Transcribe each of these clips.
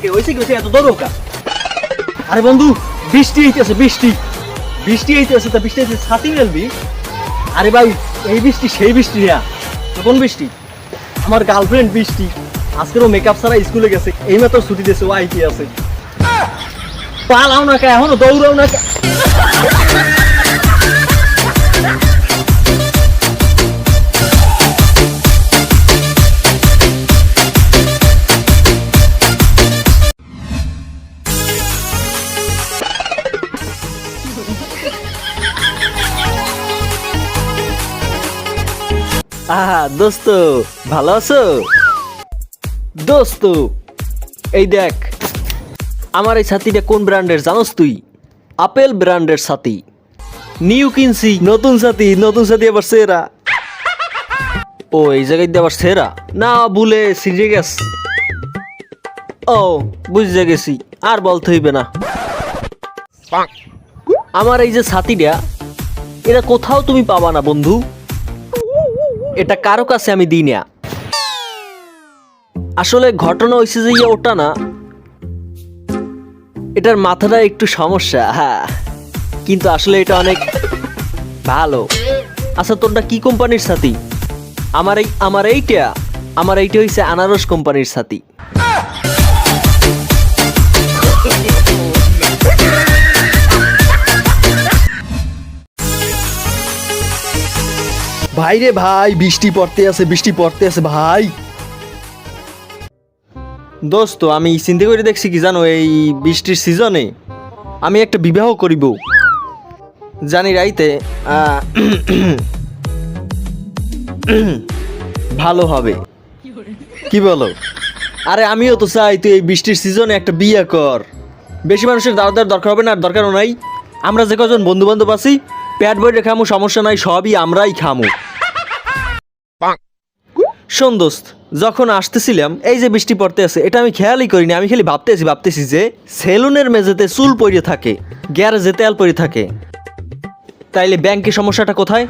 কে হইছে কি হইছে এত দরকা? আরে বন্ধু বৃষ্টি হইতেছে, বৃষ্টি হইতেছে, তা বৃষ্টি হইতেছে ছাতি মেলবি? আরে ভাই এই বৃষ্টি সেই বৃষ্টি না। কোন বৃষ্টি? আমার গার্লফ্রেন্ড বৃষ্টি আজকেরও মেকআপ ছাড়া স্কুলে গেছে, এই মাত্র ছুটি দিয়েছে, ও আইতে আছে। পালাও না কে, এখনো দৌড়াও না কে? দোস্ত ভালো আছো? দোস্ত এই দেখ আমার এই ছাতিটা কোন ব্র্যান্ডের জানোস তুই? আপেল ব্র্যান্ডের ছাতি, নিউ কিনছি, নতুন ছাতি আবার সেরা। ও এই জায়গায় দিয়ে আবার সেরা না, ভুলে সিজে গেছ। ও বুঝতে গেছি, আর বলতে হইবে না। আমার এই যে ছাতিটা, এটা কোথাও তুমি পাবা না বন্ধু, এটা কারো কাছে আমি দিই না। আসলে ঘটনা হয়েছে যে ওটা না, এটার মাথাটা একটু সমস্যা। হ্যাঁ কিন্তু আসলে এটা অনেক ভালো। আচ্ছা তোরটা কি কোম্পানির ছাতি? আমার এইটা হইছে আনারস কোম্পানির ছাতি। ভাই রে ভাই, বৃষ্টি পড়তে আছে ভাই। দোস্ত আমি চিন্তা করে দেখছি কি জানো, এই বৃষ্টির সিজনে আমি একটা বিবাহ করিব। জানি রাইতে ভালো হবে, কি বলো? আরে আমিও তো চাই তুই এই বৃষ্টির সিজনে একটা বিয়ে কর। বেশি মানুষের দাওয়াতের দরকার হবে না, আর দরকারও নাই। আমরা যে কজন বন্ধু বান্ধব আছি পেট বইরে খামু, সমস্যা নাই, সবই আমরাই খামু। শোন দোস্ত, যখন আসতেছিলাম এই যে বৃষ্টি পড়তে আছে, এটা আমি খেয়ালই করিনি। আমি খালি ভাবতেছি যে সেলুনের মেঝেতে চুল পড়ে থাকে, গ্যারেজে তেল পড়ে থাকে, তাইলে ব্যাংকে সমস্যাটা কোথায়?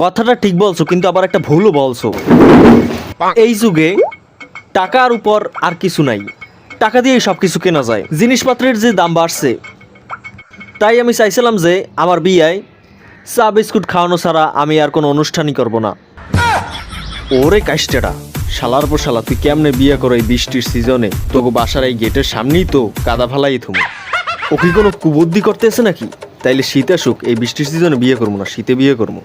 কথাটা ঠিক বলছো, কিন্তু আবার একটা ভুলও বলছো। এই যুগে টাকার উপর আর কিছু নাই, টাকা দিয়েই সব কিছু কেনা যায়। জিনিসপত্রের যে দাম বাড়ছে, তাই আমি চাইছিলাম যে আমার বিয়ায় চা বিস্কুট খাওয়ানো ছাড়া আমি আর কোনো অনুষ্ঠানই করব না। ওরে কাইস্টেটা, শালার পর শালা, তুই কেমনে বিয়ে করো এই বৃষ্টির সিজনে? তোকে বাসার এই গেটের সামনেই তো কাদা ফালাই থুমো। ও কি কোনো কুবুদ্ধি করতেছে নাকি? তাইলে শীত আসুক, এই বৃষ্টির সিজনে বিয়ে করবো না, শীতে বিয়ে করবো।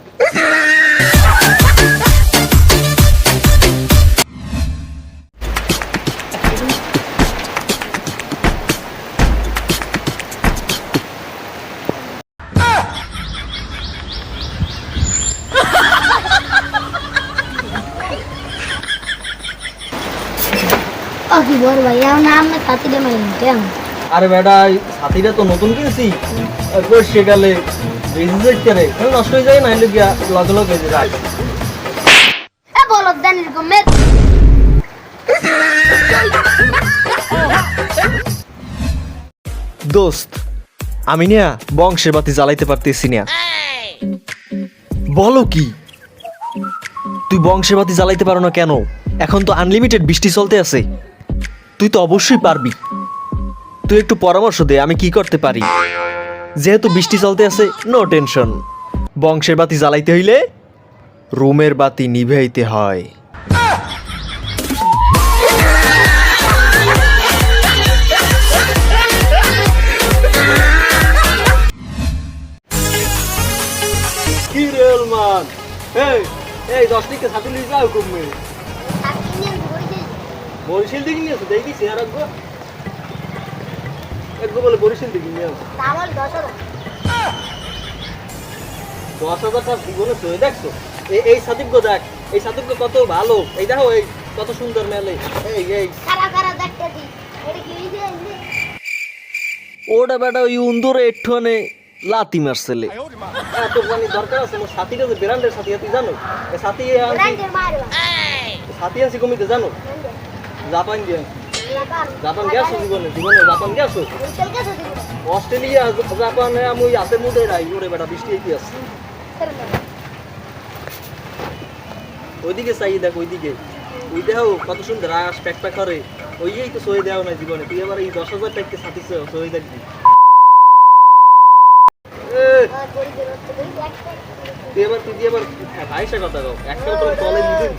কি বল ভাই, নাম না ছাতিটা মাইলেন। আরে বেটা ছাতিটা তো নতুন কিনেছি, সেকালে করে নষ্ট হয়ে যায় না, এলে গিয়া লগে লগে রাখ। বলদ দেন এরকম দোস্ত আমি না বংশের বাতি জ্বালাইতে পারতেছি না। বলো কি, তুই বংশের বাতি জ্বালাইতে পারো না কেন? এখন তো আনলিমিটেড বৃষ্টি চলতে আছে, তুই তো অবশ্যই পারবি। তুই একটু পরামর্শ দে আমি কি করতে পারি। যেহেতু বৃষ্টি চলতে আছে, নো টেনশন। বংশের বাতি জ্বালাইতে হইলে রুমের বাতি নিভাইতে হয়। কি রে এলমান, এই 10 টাকা ছাতি নিয়ে যাও কমে। বরিশাল দিকে নিয়ে আসো, দেখি আর একগো বলে বরিশাল দিকে নিয়ে আসো। 10,000 টাকা জীবনে চলে দেখছো? এই সাদিবগো দেখ, এই সাদিবগো কত ভালো, এই দেখো এই কত সুন্দর মেলে। এই ওটা বেটা ওই উন্দরে একটুখানে লাতি মারছেলে। এত জানি দরকার আছে? মোর সাথীটা যে ব্র্যান্ডের সাথী, তুই জানো? সাথী সাথী আছি কমিতে জানো? জাপান দিয়ে, জাপান গেছো জীবনে জাপান গেছো? অস্ট্রেলিয়া জাপানে আমি হাতের মধ্যে রাই। ওরে বেটা বৃষ্টি কি আছে? ওইদিকে চাই দেখ, ওইদিকে ওই দেখো কত সুন্দর আকাশ প্যাক প্যাক করে। ওই তো সই দেওয়া না জীবনে, তুই এবার এই 10,000 টাকা ছাতিস সই দেখবি। তুই এবার আইসা কথা কও, একটা তো তলে দিদিন।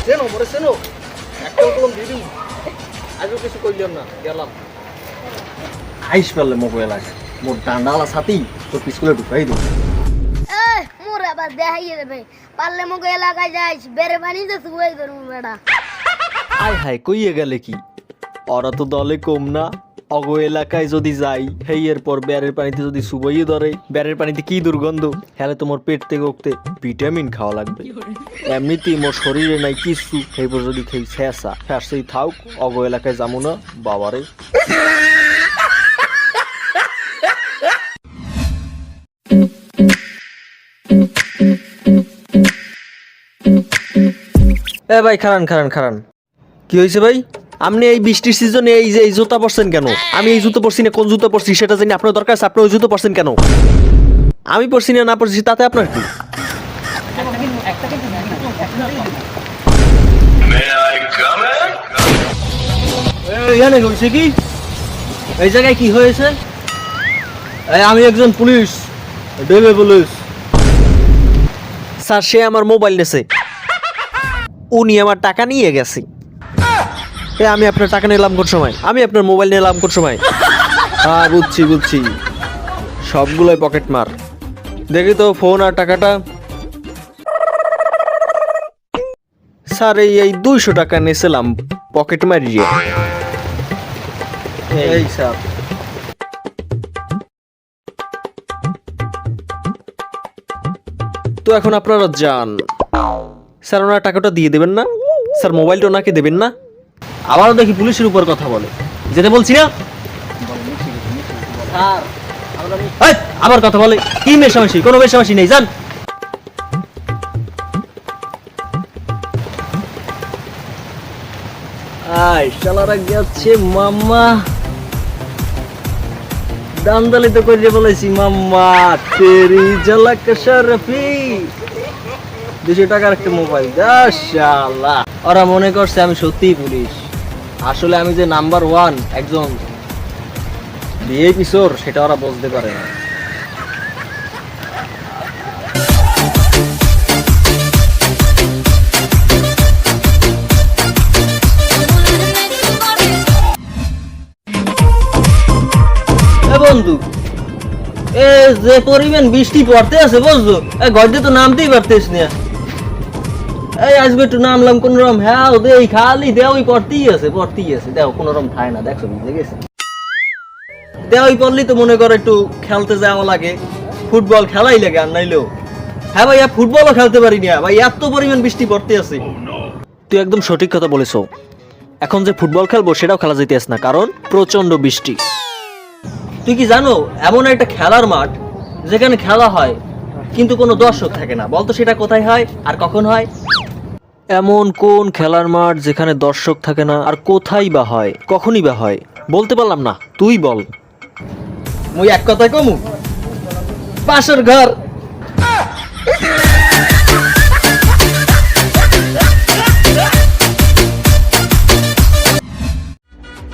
সেনো মরে সেনো, একটা কলম দিদিন, আজও কিছু কইলাম না, গেলাম। আইস পারলে মোবাইল আছে, মোর ডান্ডালা ছাতি তোর পিছলে ঢুকাই দেবো। মোর আবার দেখাইয়ে দেবে, পারলে মুখে এলাকায় যাইস, বেড়ে বানিয়ে শুয়ে করবো বেড়া। আয় হায় কইয়ে গেলে কি, ওরা তো দলে কম না। অগ এলাকায় যদি যাই, হেই এরপর ব্যারের পানিতে যদি সুবইয়ে ধরে, ব্যারের পানিতে কি দুর্গন্ধ, হ্যালে তোমার পেট থেকে উঠতে ভিটামিন খাওয়া লাগবে। এমনিতেই মোর শরীরে নাই কিছু, এইবার যদি খেই শেষা ফ্যাসেই থাক, অগ এলাকায় যাবো না বাবারে। এ ভাই খারান খারান খারান, কি হয়েছে ভাই? আপনি এই বৃষ্টির সিজনে এই যে এই জুতা পরছেন কেন? আমি এই জুতো পরছি না কোন জুতো পরছি সেটা জানি, আপনার দরকার আছে আপনি ওই জুতো পরছেন কেন? আমি পরছি না না পরছি তাতে আপনার কি? এখানে হয়েছে কি? এই জায়গায় কি হয়েছে? আমি একজন পুলিশ, ডেবে পুলিশ স্যার। সে আমার মোবাইল নেছে, উনি আমার টাকা নিয়ে গেছে। আমি আপনার টাকা নিলাম কোন সময়? আমি আপনার মোবাইল নিলাম কোন সময়? হ্যাঁ বুঝছি বুঝছি, সবগুলোই পকেট মার। দেখি তো ফোন আর টাকাটা। স্যার এই 200 টাকা নিয়েছিলাম পকেট মারিয়ে। এই স্যার। তো এখন আপনারা যান। স্যার ওনার টাকাটা দিয়ে দেবেন না? স্যার মোবাইলটা ওনাকে দেবেন না? আবারও দেখি পুলিশের উপর কথা বলে, যেতে বলছি না? আবার কথা বলে, কি মেশামেশি? কোনো মেশামেশি নেই, যান। শালারা গেছে মাম্মা, দান্দালি তো করে বলেছি মাম্মা, তেরি ঝলক শরফি। 200 টাকার একটা মোবাইল, শালা। ওরা মনে করছে আমি সত্যিই পুলিশ, আসলে আমি যে নাম্বার 1 একজন ভিআইপি চোর সেটা ওরা বুঝতে পারে না। বন্ধু এ যে পরিমাণ বৃষ্টি পড়তে আছে বুঝছো, ঘর দিয়ে তো নামতেই পারতেছ না। এই আসবে একটু নামলাম কোন রকম, হ্যাঁ এই খালি দেওয়াই পড়তেই আছে দেও কোন রকম খায় না, দেখছো বুঝে গেছে। দেওয়াই পড়লি তো মনে করো একটু খেলতে যাওয়া লাগে, ফুটবল খেলাই লাগে আর নাইলেও। হ্যাঁ ভাই ফুটবলও খেলতে পারি না ভাই, এত পরিমাণ বৃষ্টি পড়তে আছে। তুই একদম সঠিক কথা বলেছো, এখন যে ফুটবল খেলবো সেটাও খেলা যেতে আসে না, কারণ প্রচন্ড বৃষ্টি। তুই কি জানো এমন একটা খেলার মাঠ যেখানে খেলা হয় কিন্তু কোনো দর্শক থাকে না, বলতো সেটা কোথায় হয় আর কখন হয়? এমন কোন খেলার মাঠ যেখানে দর্শক থাকে না আর কোথায় বা হয়, কখনই বা হয়? বলতে পারলাম না, তুই বল। মুই এক কথায় কমু, পাশের ঘর।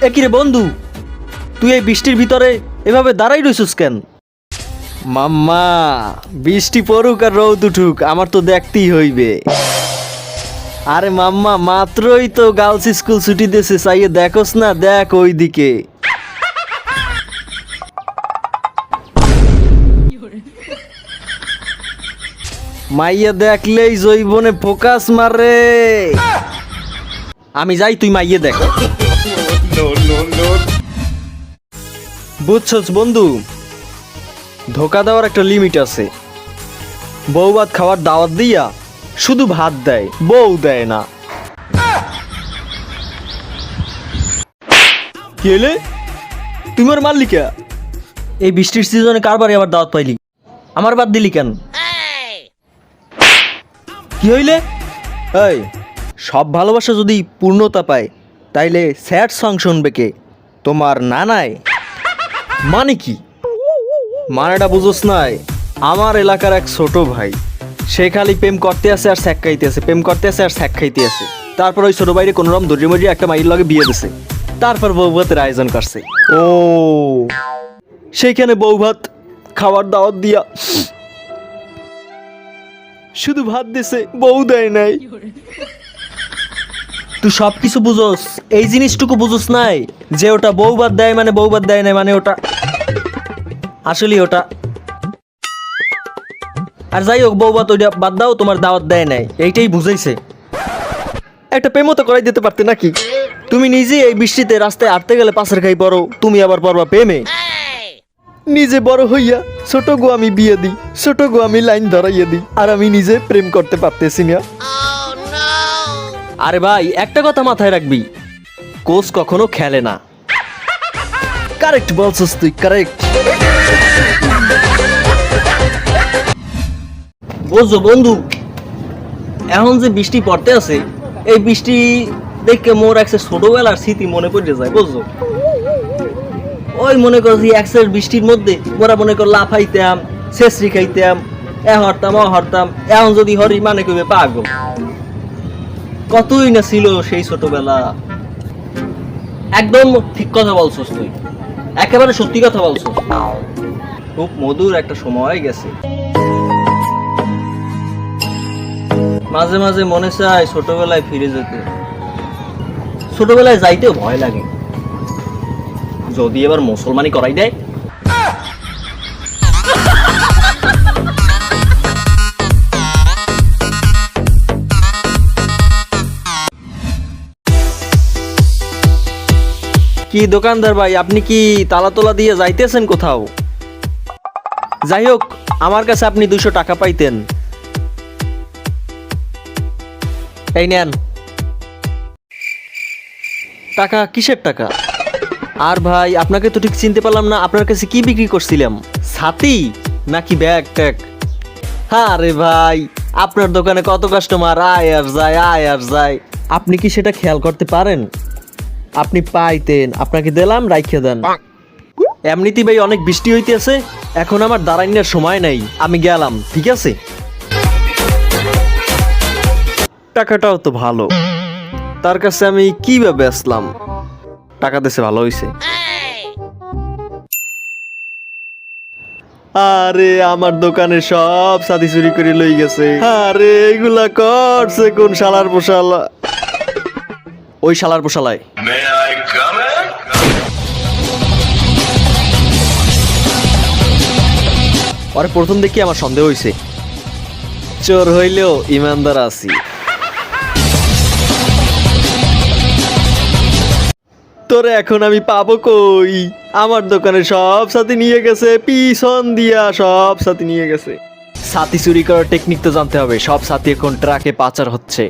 একিরে বন্ধু, তুই এই বৃষ্টির ভিতরে এভাবে দাঁড়াই রইছিস কেন? মাম্মা বৃষ্টি পড়ুক আর রোদ উঠুক আমার তো দেখতেই হইবে। আরে মাম্মা মাত্রই তো গার্লস স্কুল ছুটি দিয়েছে, চাইয়ে দেখোস না? দেখ ওইদিকে। মাইয়া দেখলেই জৈবনে ফোকাস মারে। আমি যাই, তুই মাইয়া দেখ। বুঝছস বন্ধু, ধোকা দেওয়ার একটা লিমিট আছে। বউ ভাত খাওয়ার দাওয়াত দিয়া শুধু ভাত দেয়, বউ দেয় না। কি হলে তুমি আর মারলি কে? এই বৃষ্টির সিজনে কারবারে আবার দাওয়াত পাইলি, আমার বাদ দিলি কেন? কি হইলে? এই সব ভালোবাসা যদি পূর্ণতা পায় তাইলে স্যাড সং শুনবে কে? তোমার নানায়? মানে কি? মানেটা বুঝোস নাই? আমার এলাকার এক ছোট ভাই, সে খালি প্রেম করতে আছে আর স্যাক খাইতে আছে, প্রেম করতে আছে আর স্যাক খাইতে আছে। তারপর ওই ছোট ভাইরে কোনোরকম দর্জি মর্জি একটা মাইয়ের লগে বিয়ে দিছে। তারপর বউ ভাতের আয়োজন করছে। ও সেইখানে বউ ভাত খাওয়ার দাওয়াত দিয়া শুধু ভাত দিছে, বউ দেয় নাই। তুই সব কিছু বুঝোস, এই জিনিসটুকু বুঝোস নাই যে ওটা বউ ভাত দেয় মানে বউ ভাত দেয় নাই, মানে ওটা আসলে ওটা। আর যাই হোক, বউ ভাত ওইটা বাদ দাও, তোমার দাওয়াত দেয় নাই, এইটাই বুঝাইছে। একটা প্রেমও তো করাই দিতে পারতে নাকি? তুমি নিজে এই বৃষ্টিতে রাস্তায় আটতে গেলে পাশের খাই পড়ো, তুমি আবার পড়বা প্রেমে? নিজে বড় হইয়া ছোট গো আমি বিয়ে দিই, ছোট গো আমি লাইন ধরাইয়া দিই, আর আমি নিজে প্রেম করতে পারতেছি না। আরে ভাই, একটা কথা মাথায় রাখবি, কোচ কখনো খেলে না। কারেক্ট বলছিস তুই, কারেক্ট। বুঝছো বন্ধু, এখন যে বৃষ্টি পড়তে আছে, এই বৃষ্টি দেখে মোর একটা ছোটবেলার স্মৃতি মনে পড়ে যায়। বুঝছো, ওই মনে করো যে একশের বৃষ্টির মধ্যে ওরা মনে কর লাফাইতাম, শেষরি খাইতাম, এ হরতাম ও হরতাম। এখন যদি হরি মানে কইবে পাগল। কতই না ছিল সেই ছোটবেলা। একদম ঠিক কথা বলছস তুই, একেবারে সত্যি কথা বলছস। খুব মধুর একটা সময় গেছে। মাঝে মাঝে মনে চায় ছোটবেলায় ফিরে যেতে। ছোটবেলায় যাইতেও ভয় লাগে, যদি এবার মুসলমানি করাই দেয়। কি দোকানদার ভাই, আপনি কি তালা তোলা দিয়ে যাইতেছেন কোথাও? যাই হোক, আমার কাছে আপনি 200 টাকা পাইতেন। এই নেন টাকা। কিসের টাকা? আর ভাই, আপনাকে তো ঠিক চিনতে পারলাম না, আপনার কাছে কি বিক্রি করছিলাম? ছাতি নাকি ব্যাগ ট্যাগ? হ্যাঁ রে ভাই, আপনার দোকানে কত কাস্টমার আয় আর যায়, আয় আর যায়, আপনি কি সেটা খেয়াল করতে পারেন? আপনি পাইতেন, আপনাকে দিলাম, রাইখে দেন। এমনিতেই ভাই অনেক বৃষ্টি হইতেছে, এখন আমার দাঁড়ানোর সময় নাই, আমি গেলাম, ঠিক আছে? টাকাটাও তো ভালো, তার কাছে আমি কিভাবে আসলাম? টাকা দিছে, ভালো হইছে। আরে আমার দোকানে সব সাথী চুরি করে লই গেছে। আরে এগুলা করছে কোন শালার পোশালা? ওই শালার পোশালায়। পরে প্রথম দেখি আমার সন্দেহ হইছে, চোর হইলেও ইমানদার আছি। তোরে এখন আমি পাবো কই? আমার দোকানে সব সাথী নিয়ে গেছে, পিছন দিয়া সব সাথী নিয়ে গেছে। সাথী চুরি করার টেকনিক তো জানতে হবে। সব সাথী এখন ট্রাকে পাচার হচ্ছে।